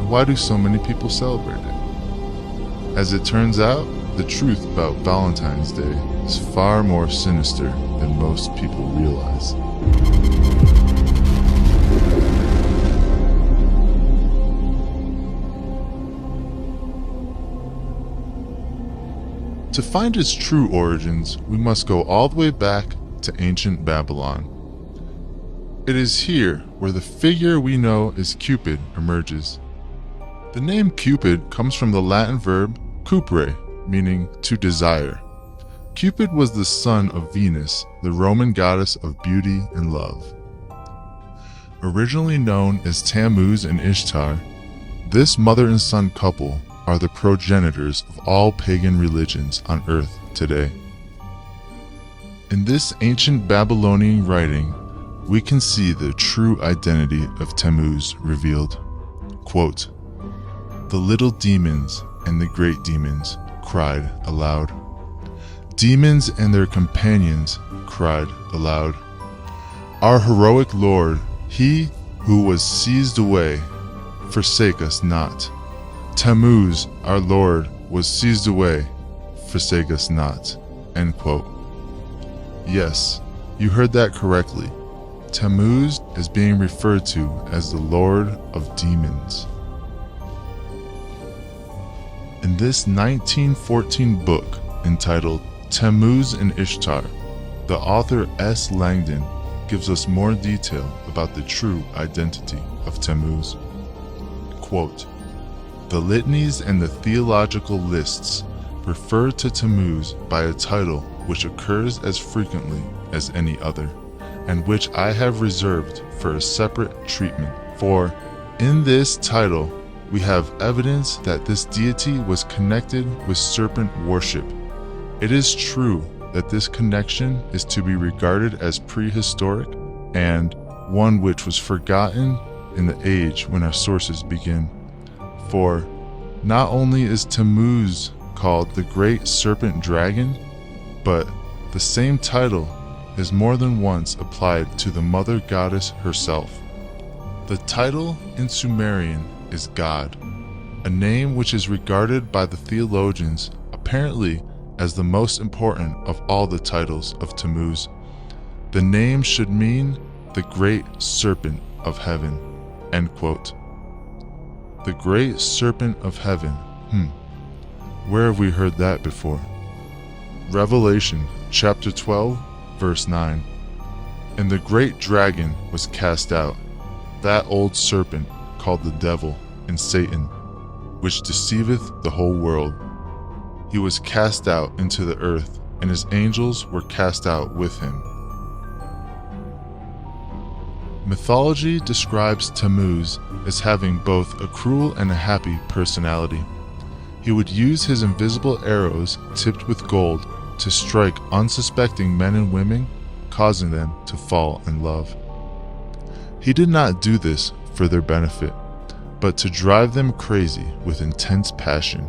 why do so many people celebrate it? As it turns out, the truth about Valentine's Day is far more sinister than most people realize. To find its true origins, we must go all the way back to ancient Babylon. It is here where the figure we know as Cupid emerges. The name Cupid comes from the Latin verb cupere, meaning to desire. Cupid was the son of Venus, the Roman goddess of beauty and love. Originally known as Tammuz and Ishtar, this mother and son couple are the progenitors of all pagan religions on earth today. In this ancient Babylonian writing, we can see the true identity of Tammuz revealed. Quote, "The little demons and the great demons cried aloud. Demons and their companions cried aloud. Our heroic Lord, he who was seized away, forsake us not. Tammuz, our Lord, was seized away, forsake us not." End quote. Yes, you heard that correctly. Tammuz is being referred to as the Lord of Demons. In this 1914 book entitled Tammuz and Ishtar, the author S. Langdon gives us more detail about the true identity of Tammuz. Quote, "The litanies and the theological lists refer to Tammuz by a title which occurs as frequently as any other, and which I have reserved for a separate treatment. For in this title we have evidence that this deity was connected with serpent worship. It is true that this connection is to be regarded as prehistoric and one which was forgotten in the age when our sources begin. For not only is Tammuz called the Great Serpent Dragon, but the same title is more than once applied to the mother goddess herself. The title in Sumerian is God, a name which is regarded by the theologians apparently as the most important of all the titles of Tammuz. The name should mean the Great Serpent of Heaven." End quote. The Great Serpent of Heaven. Where have we heard that before? Revelation chapter 12, verse 9. "And the great dragon was cast out, that old serpent called the devil and Satan, which deceiveth the whole world. He was cast out into the earth, and his angels were cast out with him." Mythology describes Tammuz as having both a cruel and a happy personality. He would use his invisible arrows tipped with gold to strike unsuspecting men and women, causing them to fall in love. He did not do this for their benefit, but to drive them crazy with intense passion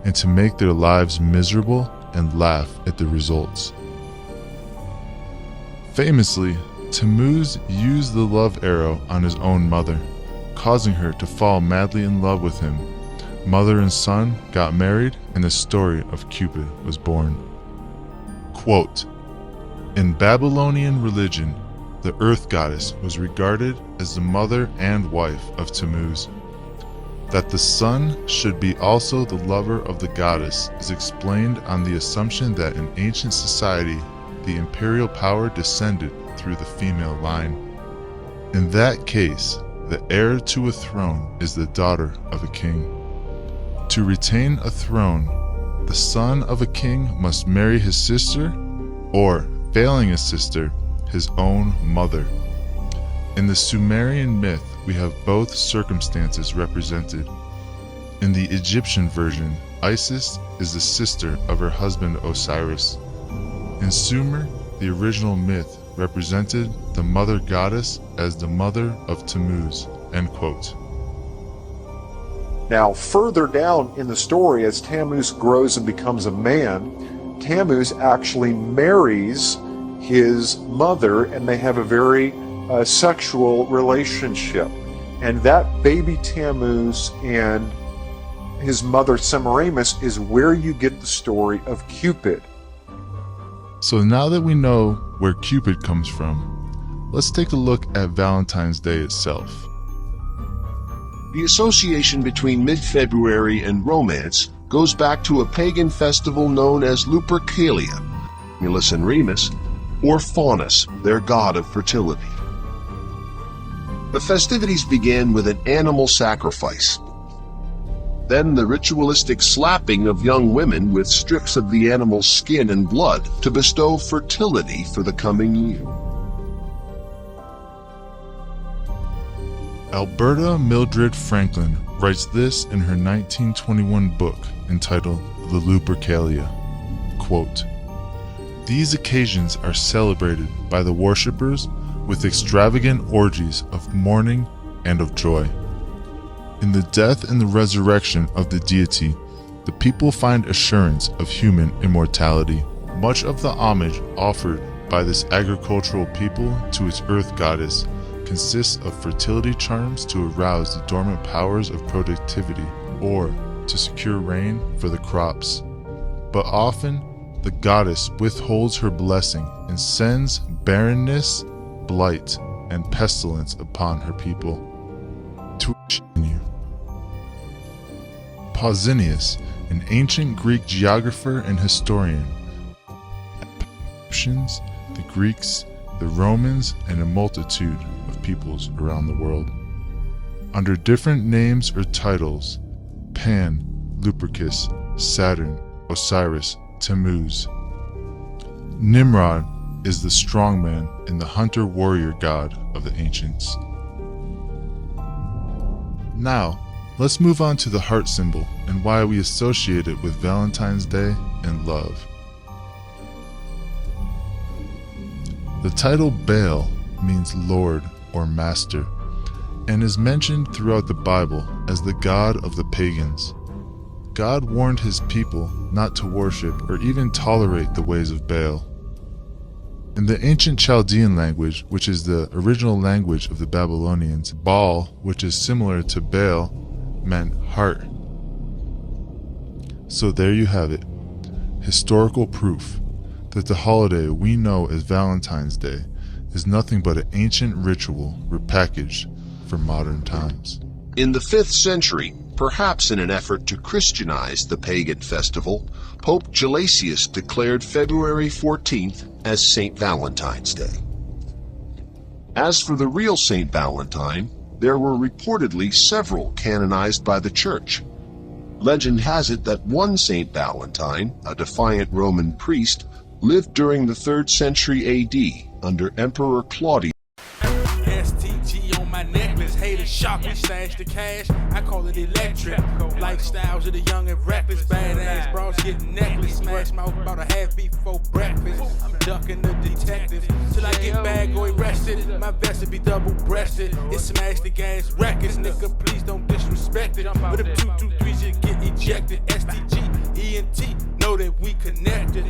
and to make their lives miserable and laugh at the results. Famously, Tammuz used the love arrow on his own mother, causing her to fall madly in love with him. Mother and son got married, and the story of Cupid was born. Quote, "In Babylonian religion, the earth goddess was regarded as the mother and wife of Tammuz. That the son should be also the lover of the goddess is explained on the assumption that in ancient society, the imperial power descended through the female line. In that case, the heir to a throne is the daughter of a king. To retain a throne, the son of a king must marry his sister, or, failing a sister, his own mother. In the Sumerian myth, we have both circumstances represented. In the Egyptian version, Isis is the sister of her husband Osiris. In Sumer, the original myth represented the mother goddess as the mother of Tammuz." End quote. Now, further down in the story, as Tammuz grows and becomes a man, Tammuz actually marries his mother, and they have a very sexual relationship. And that baby Tammuz and his mother Semiramis is where you get the story of Cupid. So now that we know where Cupid comes from, let's take a look at Valentine's Day itself. The association between mid-February and romance goes back to a pagan festival known as Lupercalia, Romulus and Remus, or Faunus, their god of fertility. The festivities began with an animal sacrifice. Then the ritualistic slapping of young women with strips of the animal's skin and blood to bestow fertility for the coming year. Alberta Mildred Franklin writes this in her 1921 book entitled The Lupercalia. Quote, "These occasions are celebrated by the worshippers with extravagant orgies of mourning and of joy. In the death and the resurrection of the deity, the people find assurance of human immortality. Much of the homage offered by this agricultural people to its earth goddess consists of fertility charms to arouse the dormant powers of productivity or to secure rain for the crops. But often the goddess withholds her blessing and sends barrenness, blight, and pestilence upon her people." To continue. Pausanias, an ancient Greek geographer and historian, the Greeks, the Romans, and a multitude of peoples around the world, under different names or titles: Pan, Lupercus, Saturn, Osiris, Tammuz. Nimrod is the strongman and the hunter-warrior god of the ancients. Now, let's move on to the heart symbol and why we associate it with Valentine's Day and love. The title Baal means Lord or Master, and is mentioned throughout the Bible as the god of the pagans. God warned his people not to worship or even tolerate the ways of Baal. In the ancient Chaldean language, which is the original language of the Babylonians, Baal, which is similar to Baal, meant heart. So there you have it, historical proof that the holiday we know as Valentine's Day is nothing but an ancient ritual repackaged for modern times. In the 5th century, perhaps in an effort to Christianize the pagan festival, Pope Gelasius declared February 14th as St. Valentine's Day. As for the real St. Valentine, there were reportedly several canonized by the Church. Legend has it that one St. Valentine, a defiant Roman priest, lived during the 3rd century AD under Emperor Claudius. STG on my necklace, haters sharply stash the cash. I call it electric. Lifestyles of the young and reckless, badass bros getting necklace. Smash mouth about a half beat before breakfast. I'm ducking the detectives till I get back or arrested. My vest will be double breasted. It smash the gas records, nigga. Please don't disrespect it. But if 223 should get ejected, STG, ENT, know that we connected.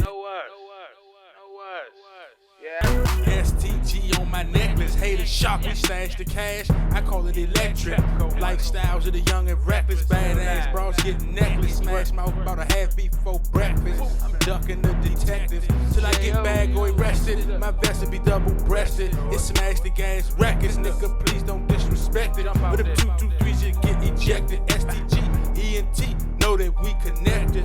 STG on my necklace, haters sharply stash the cash. I call it electric. Lifestyles of the young and reckless, badass bros getting necklace. Smash mouth about a half beat before breakfast. I'm ducking the detectives till I get back or arrested. My vest will be double breasted. It smash the gas records, nigga. Please don't disrespect it. But if 223 should get ejected, STG, ENT, know that we connected.